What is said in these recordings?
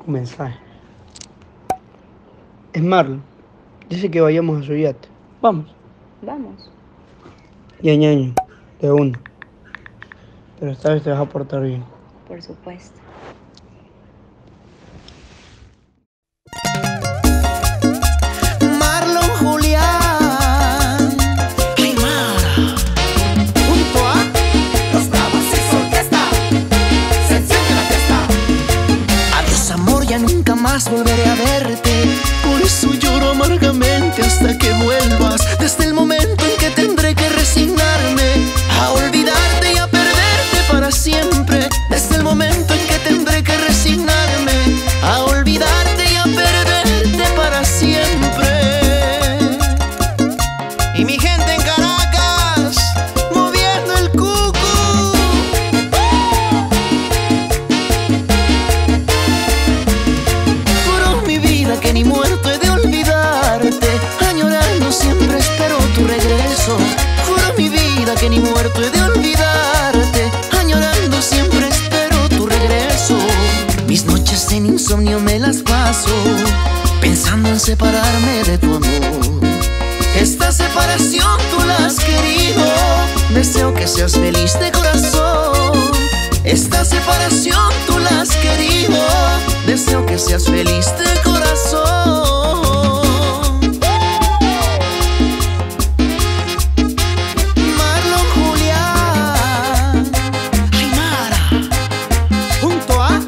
Un mensaje. Es Marlon. Dice que vayamos a su yate. Vamos. Vamos. Ya, ñaño. De uno. Pero esta vez te vas a portar bien. Por supuesto. Marlon Julián, Aymara, junto a Los Bravos y su orquesta, se enciende la fiesta. Adiós amor, ya nunca más volveré a verte. Por eso lloro amargamente hasta que vuelvas. Desde el momento en que tendré que resignarme a olvidarte y a perderte para siempre. Desde el momento en que tendré que resignarme a olvidarte y a perderte para siempre. Y mi gente en Caracas, moviendo el cucu. Juro mi vida que ni muerto he de olvidarte. Añorando siempre espero tu regreso. Juro mi vida que ni muerto he de olvidarte. Añorando siempre espero tu regreso. Mis noches en insomnio me las paso pensando en separarme de tu amor. Esta separación tú la has querido. Deseo que seas feliz de corazón. Esta separación tú la has querido. Deseo que seas feliz de corazón. Marlon Julián, Aymara, junto a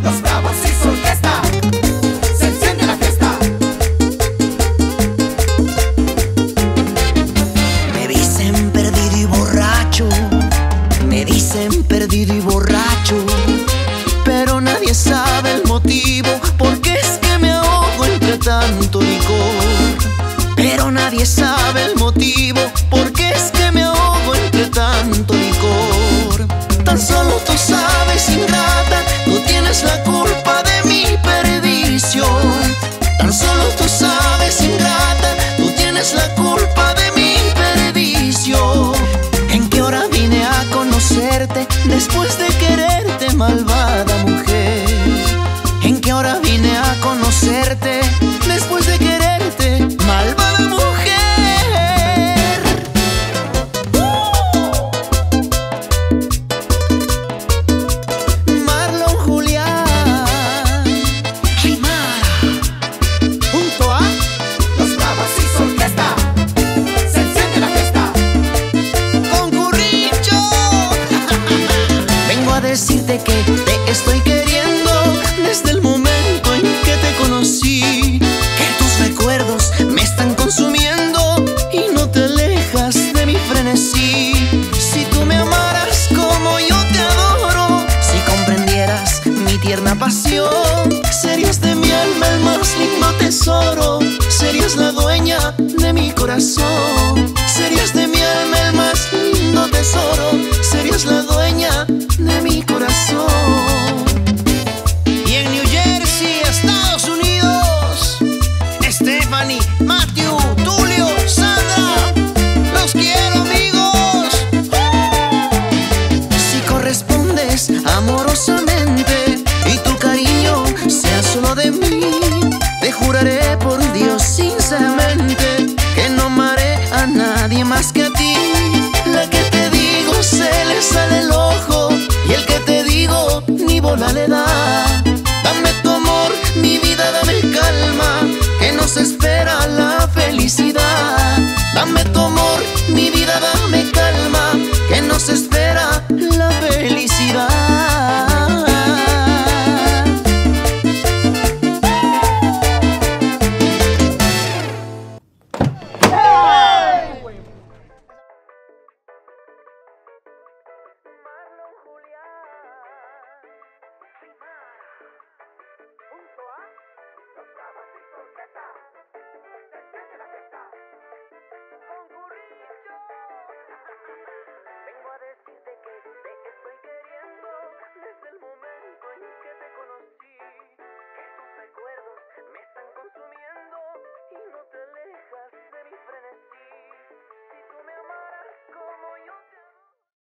Los Bravos y su orquesta, se enciende la fiesta. Me dicen perdido y borracho, me dicen perdido y borracho, pero nadie sabe el motivo, porque es que me ahogo entre tanto licor. Pero nadie sabe el motivo, porque es que me ahogo entre tanto licor. Tan solo tú sabes, ingrata, tú tienes la culpa de mi perdición. Tan solo tú sabes, ingrata, tú tienes la culpa de mi perdición. ¿En qué hora vine a conocerte después de quererte, malvada mujer? ¿En qué hora vine a conocerte después de quererte, malvada mujer? Marlon Julián, Aymara, junto a Los Bravos y su orquesta, se enciende la fiesta. Con Curricho vengo a decirte que te estoy queriendo desde el momento en que te conocí. Que tus recuerdos me están consumiendo y no te alejas de mi frenesí. Si tú me amaras como yo te adoro, si comprendieras mi tierna pasión, serías de mi alma el más lindo tesoro. Serías la dueña de mi corazón. Serías de mi alma el más lindo tesoro. Serías la dueña de mi corazón. Y en New Jersey, Estados Unidos, Stephanie, Matthew, Tulio, Sandra, los quiero, amigos. Si correspondes amorosamente y tu cariño sea solo de mí, te juraré por Dios sinceramente que no amaré a nadie más que a ti. La que te digo se le sale el ojo, y el que te digo ni bola le da. Dame tu amor, mi vida, dame calma, que nos espera la felicidad. Dame tu amor, mi vida, dame calma, que nos espera la felicidad.